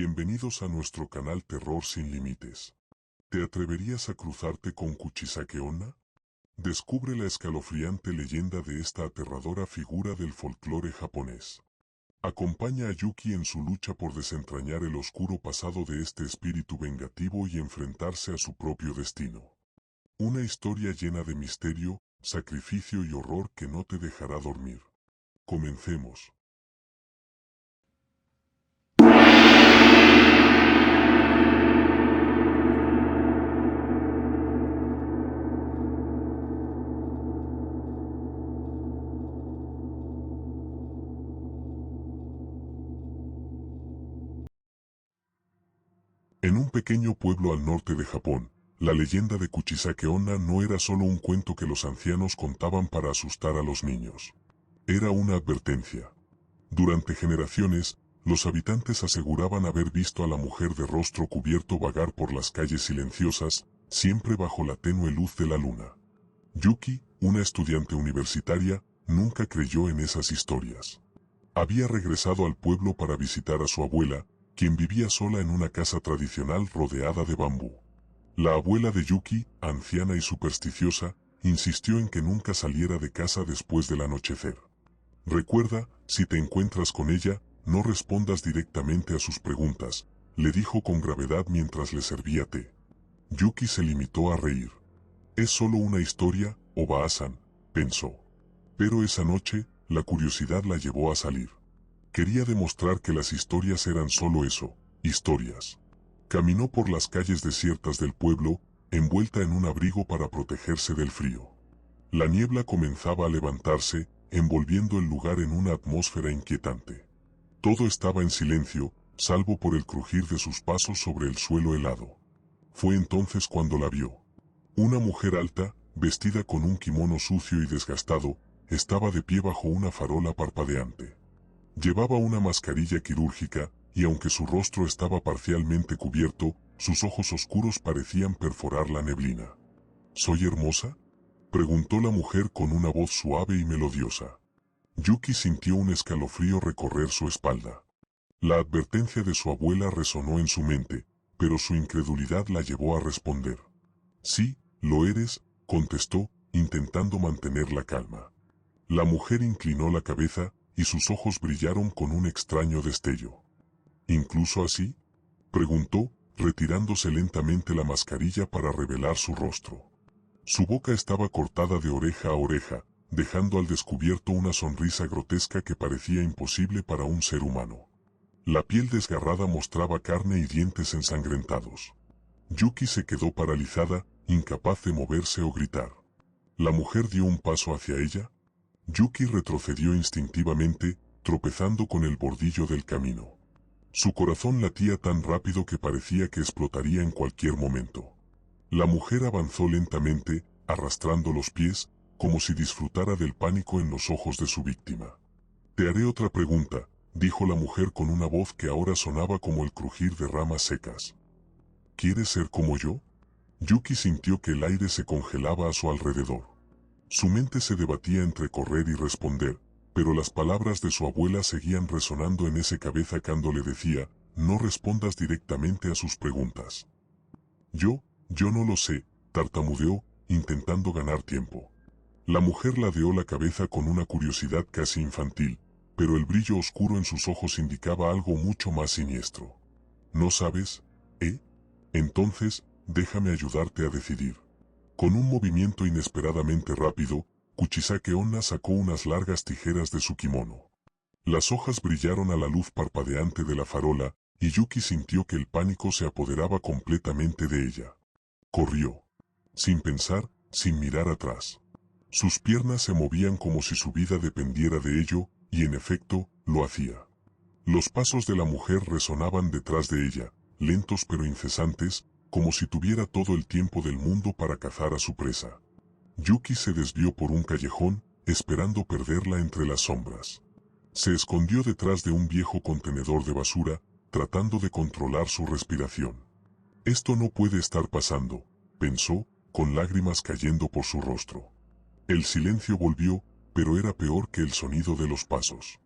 Bienvenidos a nuestro canal Terror Sin Límites. ¿Te atreverías a cruzarte con Kuchisake Onna? Descubre la escalofriante leyenda de esta aterradora figura del folclore japonés. Acompaña a Yuki en su lucha por desentrañar el oscuro pasado de este espíritu vengativo y enfrentarse a su propio destino. Una historia llena de misterio, sacrificio y horror que no te dejará dormir. Comencemos. En un pequeño pueblo al norte de Japón, la leyenda de Kuchisake Onna no era solo un cuento que los ancianos contaban para asustar a los niños. Era una advertencia. Durante generaciones, los habitantes aseguraban haber visto a la mujer de rostro cubierto vagar por las calles silenciosas, siempre bajo la tenue luz de la luna. Yuki, una estudiante universitaria, nunca creyó en esas historias. Había regresado al pueblo para visitar a su abuela, quien vivía sola en una casa tradicional rodeada de bambú. La abuela de Yuki, anciana y supersticiosa, insistió en que nunca saliera de casa después del anochecer. Recuerda, si te encuentras con ella, no respondas directamente a sus preguntas, le dijo con gravedad mientras le servía té. Yuki se limitó a reír. Es solo una historia, Oba-san, pensó. Pero esa noche, la curiosidad la llevó a salir. Quería demostrar que las historias eran solo eso, historias. Caminó por las calles desiertas del pueblo, envuelta en un abrigo para protegerse del frío. La niebla comenzaba a levantarse, envolviendo el lugar en una atmósfera inquietante. Todo estaba en silencio, salvo por el crujir de sus pasos sobre el suelo helado. Fue entonces cuando la vio. Una mujer alta, vestida con un kimono sucio y desgastado, estaba de pie bajo una farola parpadeante. Llevaba una mascarilla quirúrgica, y aunque su rostro estaba parcialmente cubierto, sus ojos oscuros parecían perforar la neblina. ¿Soy hermosa?, preguntó la mujer con una voz suave y melodiosa. Yuki sintió un escalofrío recorrer su espalda. La advertencia de su abuela resonó en su mente, pero su incredulidad la llevó a responder. Sí, lo eres, contestó, intentando mantener la calma. La mujer inclinó la cabeza, y sus ojos brillaron con un extraño destello. ¿Incluso así?, preguntó, retirándose lentamente la mascarilla para revelar su rostro. Su boca estaba cortada de oreja a oreja, dejando al descubierto una sonrisa grotesca que parecía imposible para un ser humano. La piel desgarrada mostraba carne y dientes ensangrentados. Yuki se quedó paralizada, incapaz de moverse o gritar. La mujer dio un paso hacia ella. Yuki retrocedió instintivamente, tropezando con el bordillo del camino. Su corazón latía tan rápido que parecía que explotaría en cualquier momento. La mujer avanzó lentamente, arrastrando los pies, como si disfrutara del pánico en los ojos de su víctima. «Te haré otra pregunta», dijo la mujer con una voz que ahora sonaba como el crujir de ramas secas. «¿Quieres ser como yo?». Yuki sintió que el aire se congelaba a su alrededor. Su mente se debatía entre correr y responder, pero las palabras de su abuela seguían resonando en esa cabeza cuando le decía, no respondas directamente a sus preguntas. Yo no lo sé, tartamudeó, intentando ganar tiempo. La mujer ladeó la cabeza con una curiosidad casi infantil, pero el brillo oscuro en sus ojos indicaba algo mucho más siniestro. ¿No sabes? Entonces, déjame ayudarte a decidir. Con un movimiento inesperadamente rápido, Kuchisake Onna sacó unas largas tijeras de su kimono. Las hojas brillaron a la luz parpadeante de la farola, y Yuki sintió que el pánico se apoderaba completamente de ella. Corrió. Sin pensar, sin mirar atrás. Sus piernas se movían como si su vida dependiera de ello, y en efecto, lo hacía. Los pasos de la mujer resonaban detrás de ella, lentos pero incesantes, como si tuviera todo el tiempo del mundo para cazar a su presa. Yuki se desvió por un callejón, esperando perderla entre las sombras. Se escondió detrás de un viejo contenedor de basura, tratando de controlar su respiración. Esto no puede estar pasando, pensó, con lágrimas cayendo por su rostro. El silencio volvió, pero era peor que el sonido de los pasos.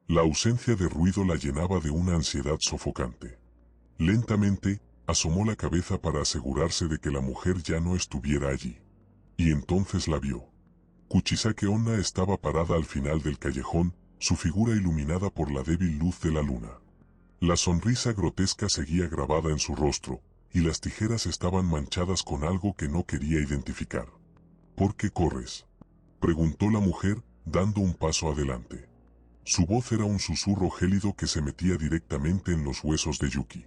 La ausencia de ruido la llenaba de una ansiedad sofocante. Lentamente, asomó la cabeza para asegurarse de que la mujer ya no estuviera allí. Y entonces la vio. Kuchisake Onna estaba parada al final del callejón, su figura iluminada por la débil luz de la luna. La sonrisa grotesca seguía grabada en su rostro, y las tijeras estaban manchadas con algo que no quería identificar. ¿Por qué corres?, preguntó la mujer, dando un paso adelante. Su voz era un susurro gélido que se metía directamente en los huesos de Yuki.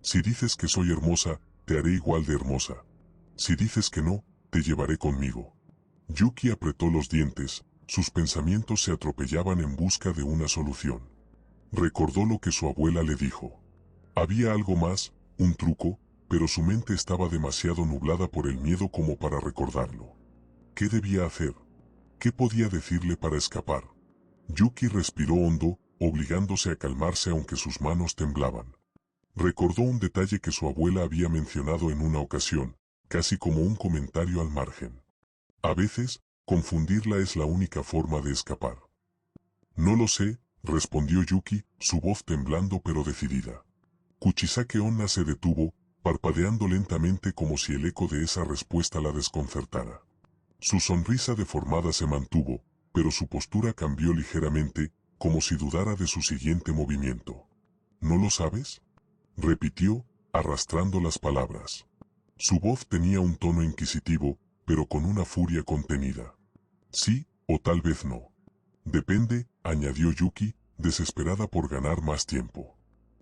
Si dices que soy hermosa, te haré igual de hermosa. Si dices que no, te llevaré conmigo. Yuki apretó los dientes, sus pensamientos se atropellaban en busca de una solución. Recordó lo que su abuela le dijo. Había algo más, un truco, pero su mente estaba demasiado nublada por el miedo como para recordarlo. ¿Qué debía hacer? ¿Qué podía decirle para escapar? Yuki respiró hondo, obligándose a calmarse aunque sus manos temblaban. Recordó un detalle que su abuela había mencionado en una ocasión, casi como un comentario al margen. A veces, confundirla es la única forma de escapar. No lo sé, respondió Yuki, su voz temblando pero decidida. Kuchisake Onna se detuvo, parpadeando lentamente como si el eco de esa respuesta la desconcertara. Su sonrisa deformada se mantuvo, pero su postura cambió ligeramente, como si dudara de su siguiente movimiento. ¿No lo sabes?, repitió, arrastrando las palabras. Su voz tenía un tono inquisitivo, pero con una furia contenida. Sí, o tal vez no. Depende, añadió Yuki, desesperada por ganar más tiempo.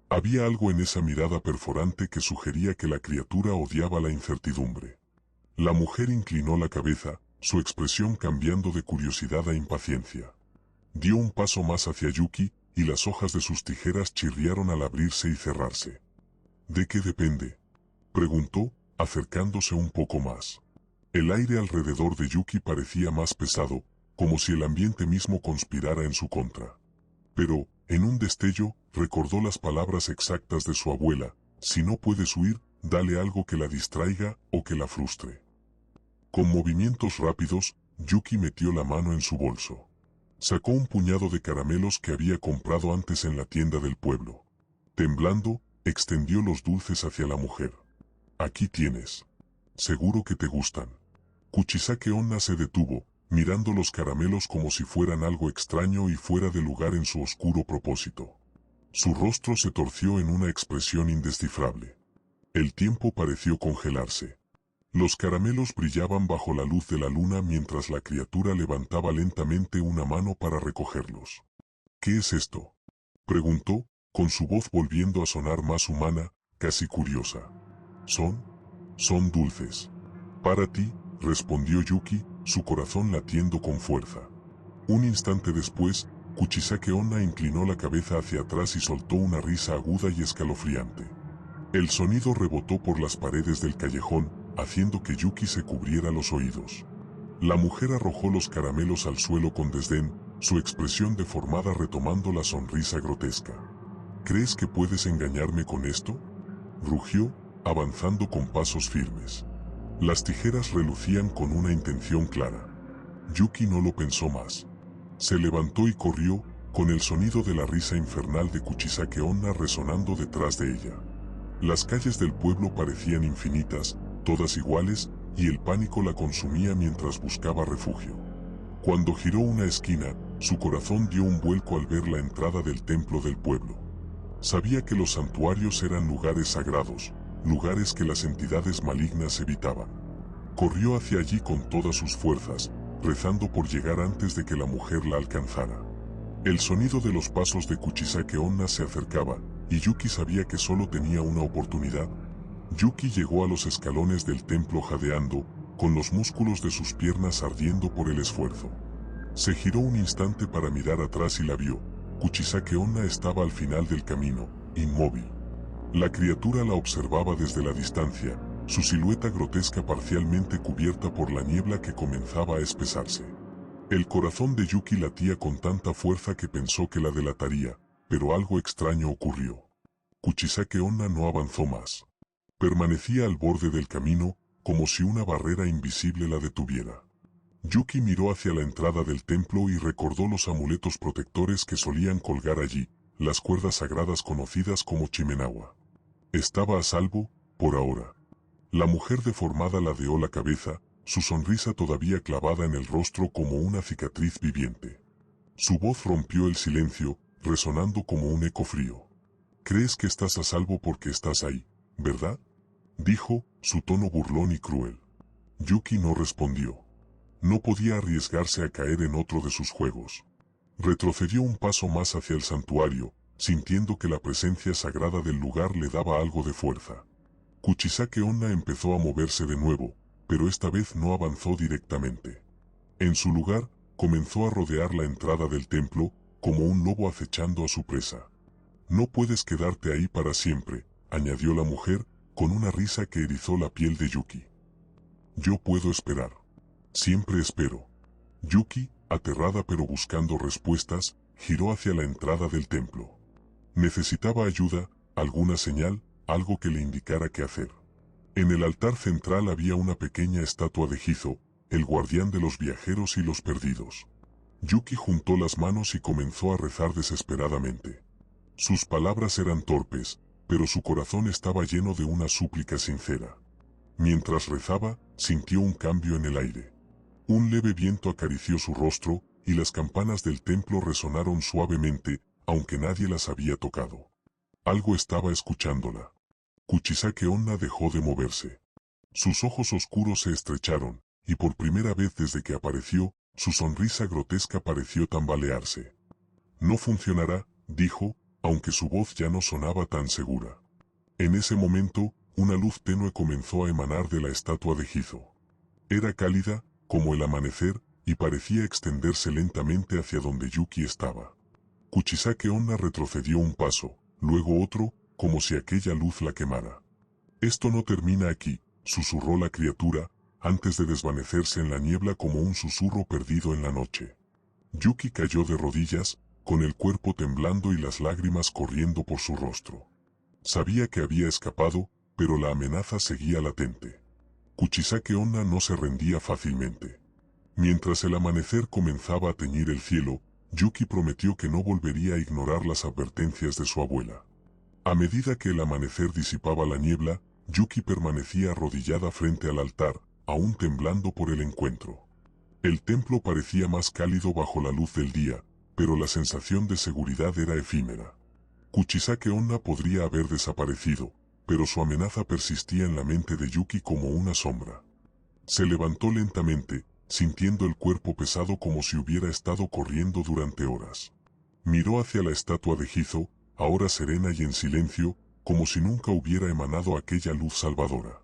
Había algo en esa mirada perforante que sugería que la criatura odiaba la incertidumbre. La mujer inclinó la cabeza, su expresión cambiando de curiosidad a impaciencia. Dio un paso más hacia Yuki, y las hojas de sus tijeras chirriaron al abrirse y cerrarse. ¿De qué depende?, preguntó, acercándose un poco más. El aire alrededor de Yuki parecía más pesado, como si el ambiente mismo conspirara en su contra. Pero, en un destello, recordó las palabras exactas de su abuela: si no puedes huir, dale algo que la distraiga o que la frustre. Con movimientos rápidos, Yuki metió la mano en su bolso. Sacó un puñado de caramelos que había comprado antes en la tienda del pueblo. Temblando, extendió los dulces hacia la mujer. Aquí tienes. Seguro que te gustan. Kuchisake Onna se detuvo, mirando los caramelos como si fueran algo extraño y fuera de lugar en su oscuro propósito. Su rostro se torció en una expresión indescifrable. El tiempo pareció congelarse. Los caramelos brillaban bajo la luz de la luna mientras la criatura levantaba lentamente una mano para recogerlos. ¿Qué es esto?, preguntó, con su voz volviendo a sonar más humana, casi curiosa. Son dulces. Para ti, respondió Yuki, su corazón latiendo con fuerza. Un instante después, Kuchisake Onna inclinó la cabeza hacia atrás y soltó una risa aguda y escalofriante. El sonido rebotó por las paredes del callejón, haciendo que Yuki se cubriera los oídos. La mujer arrojó los caramelos al suelo con desdén, su expresión deformada retomando la sonrisa grotesca. ¿Crees que puedes engañarme con esto?, rugió, avanzando con pasos firmes. Las tijeras relucían con una intención clara. Yuki no lo pensó más. Se levantó y corrió, con el sonido de la risa infernal de Kuchisake Onna resonando detrás de ella. Las calles del pueblo parecían infinitas, todas iguales, y el pánico la consumía mientras buscaba refugio. Cuando giró una esquina, su corazón dio un vuelco al ver la entrada del templo del pueblo. Sabía que los santuarios eran lugares sagrados, lugares que las entidades malignas evitaban. Corrió hacia allí con todas sus fuerzas, rezando por llegar antes de que la mujer la alcanzara. El sonido de los pasos de Kuchisake Onna se acercaba, y Yuki sabía que solo tenía una oportunidad. Yuki llegó a los escalones del templo jadeando, con los músculos de sus piernas ardiendo por el esfuerzo. Se giró un instante para mirar atrás y la vio. Kuchisake Onna estaba al final del camino, inmóvil. La criatura la observaba desde la distancia, su silueta grotesca parcialmente cubierta por la niebla que comenzaba a espesarse. El corazón de Yuki latía con tanta fuerza que pensó que la delataría, pero algo extraño ocurrió. Kuchisake Onna no avanzó más. Permanecía al borde del camino, como si una barrera invisible la detuviera. Yuki miró hacia la entrada del templo y recordó los amuletos protectores que solían colgar allí, las cuerdas sagradas conocidas como Chimenawa. Estaba a salvo, por ahora. La mujer deformada ladeó la cabeza, su sonrisa todavía clavada en el rostro como una cicatriz viviente. Su voz rompió el silencio, resonando como un eco frío. «Crees que estás a salvo porque estás ahí, ¿verdad?», dijo, su tono burlón y cruel. Yuki no respondió. No podía arriesgarse a caer en otro de sus juegos. Retrocedió un paso más hacia el santuario, sintiendo que la presencia sagrada del lugar le daba algo de fuerza. Kuchisake Onna empezó a moverse de nuevo, pero esta vez no avanzó directamente. En su lugar, comenzó a rodear la entrada del templo, como un lobo acechando a su presa. «No puedes quedarte ahí para siempre», añadió la mujer, con una risa que erizó la piel de Yuki. «Yo puedo esperar. Siempre espero». Yuki, aterrada pero buscando respuestas, giró hacia la entrada del templo. Necesitaba ayuda, alguna señal, algo que le indicara qué hacer. En el altar central había una pequeña estatua de Gizo, el guardián de los viajeros y los perdidos. Yuki juntó las manos y comenzó a rezar desesperadamente. Sus palabras eran torpes, pero su corazón estaba lleno de una súplica sincera. Mientras rezaba, sintió un cambio en el aire. Un leve viento acarició su rostro, y las campanas del templo resonaron suavemente, aunque nadie las había tocado. Algo estaba escuchándola. Kuchisake Onna dejó de moverse. Sus ojos oscuros se estrecharon, y por primera vez desde que apareció, su sonrisa grotesca pareció tambalearse. «No funcionará», dijo, aunque su voz ya no sonaba tan segura. En ese momento, una luz tenue comenzó a emanar de la estatua de Gizo. Era cálida, como el amanecer, y parecía extenderse lentamente hacia donde Yuki estaba. Kuchisake Onna retrocedió un paso, luego otro, como si aquella luz la quemara. «Esto no termina aquí», susurró la criatura, antes de desvanecerse en la niebla como un susurro perdido en la noche. Yuki cayó de rodillas, con el cuerpo temblando y las lágrimas corriendo por su rostro. Sabía que había escapado, pero la amenaza seguía latente. Kuchisake Onna no se rendía fácilmente. Mientras el amanecer comenzaba a teñir el cielo, Yuki prometió que no volvería a ignorar las advertencias de su abuela. A medida que el amanecer disipaba la niebla, Yuki permanecía arrodillada frente al altar, aún temblando por el encuentro. El templo parecía más cálido bajo la luz del día, pero la sensación de seguridad era efímera. Kuchisake Onna podría haber desaparecido, pero su amenaza persistía en la mente de Yuki como una sombra. Se levantó lentamente, sintiendo el cuerpo pesado como si hubiera estado corriendo durante horas. Miró hacia la estatua de Gizo, ahora serena y en silencio, como si nunca hubiera emanado aquella luz salvadora.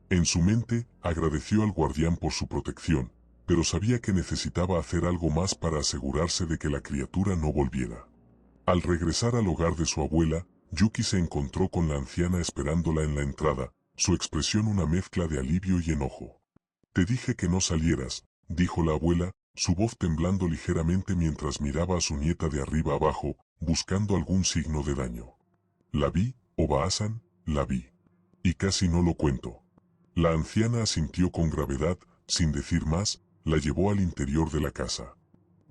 En su mente, agradeció al guardián por su protección, pero sabía que necesitaba hacer algo más para asegurarse de que la criatura no volviera. Al regresar al hogar de su abuela, Yuki se encontró con la anciana esperándola en la entrada, su expresión una mezcla de alivio y enojo. «Te dije que no salieras», dijo la abuela, su voz temblando ligeramente mientras miraba a su nieta de arriba abajo, buscando algún signo de daño. «La vi, Oba-san, la vi. Y casi no lo cuento». La anciana asintió con gravedad, sin decir más, la llevó al interior de la casa.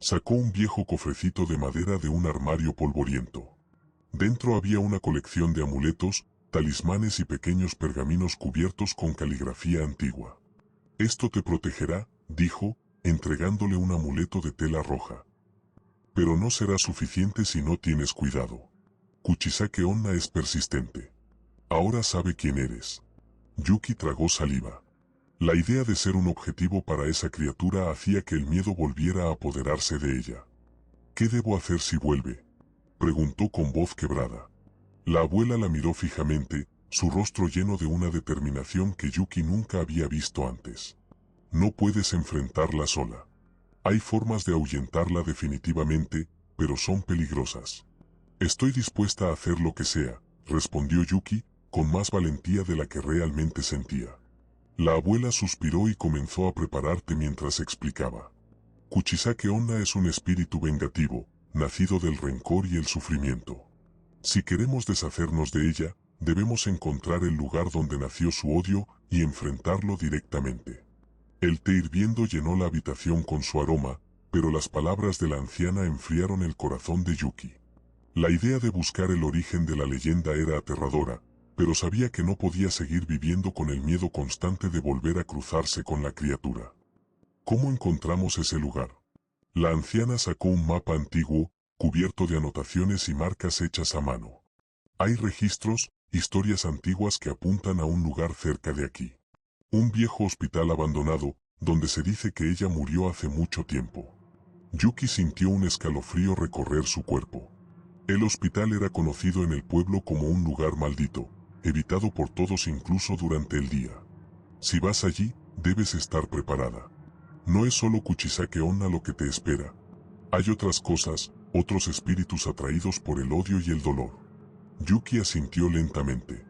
Sacó un viejo cofrecito de madera de un armario polvoriento. Dentro había una colección de amuletos, talismanes y pequeños pergaminos cubiertos con caligrafía antigua. «Esto te protegerá», dijo, entregándole un amuleto de tela roja. «Pero no será suficiente si no tienes cuidado. Kuchisake Onna es persistente. Ahora sabe quién eres». Yuki tragó saliva. La idea de ser un objetivo para esa criatura hacía que el miedo volviera a apoderarse de ella. «¿Qué debo hacer si vuelve?», preguntó con voz quebrada. La abuela la miró fijamente, su rostro lleno de una determinación que Yuki nunca había visto antes. «No puedes enfrentarla sola. Hay formas de ahuyentarla definitivamente, pero son peligrosas». «Estoy dispuesta a hacer lo que sea», respondió Yuki, con más valentía de la que realmente sentía. La abuela suspiró y comenzó a prepararte mientras explicaba. «Kuchisake Onna es un espíritu vengativo, nacido del rencor y el sufrimiento. Si queremos deshacernos de ella, debemos encontrar el lugar donde nació su odio y enfrentarlo directamente». El té hirviendo llenó la habitación con su aroma, pero las palabras de la anciana enfriaron el corazón de Yuki. La idea de buscar el origen de la leyenda era aterradora, pero sabía que no podía seguir viviendo con el miedo constante de volver a cruzarse con la criatura. ¿Cómo encontramos ese lugar? La anciana sacó un mapa antiguo, cubierto de anotaciones y marcas hechas a mano. Hay registros, historias antiguas que apuntan a un lugar cerca de aquí. Un viejo hospital abandonado, donde se dice que ella murió hace mucho tiempo. Yuki sintió un escalofrío recorrer su cuerpo. El hospital era conocido en el pueblo como un lugar maldito, evitado por todos incluso durante el día. Si vas allí, debes estar preparada. No es solo Kuchisake Onna lo que te espera. Hay otras cosas, otros espíritus atraídos por el odio y el dolor. Yuki asintió lentamente.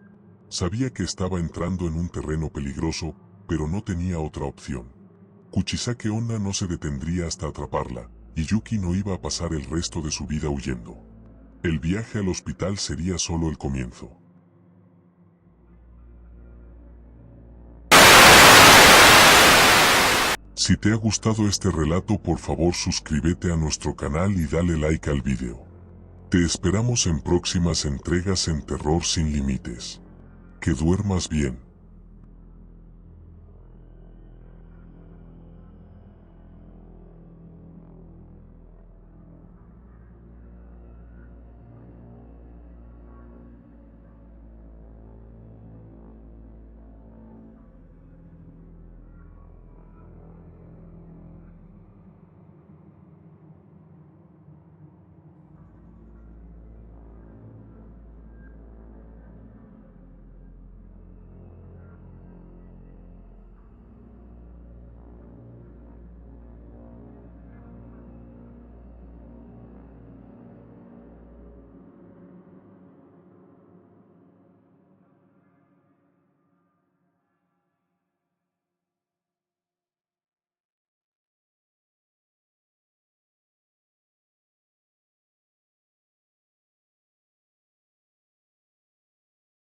Sabía que estaba entrando en un terreno peligroso, pero no tenía otra opción. Kuchisake Onna no se detendría hasta atraparla, y Yuki no iba a pasar el resto de su vida huyendo. El viaje al hospital sería solo el comienzo. Si te ha gustado este relato, por favor suscríbete a nuestro canal y dale like al video. Te esperamos en próximas entregas en Terror Sin Límites. Que duermas bien.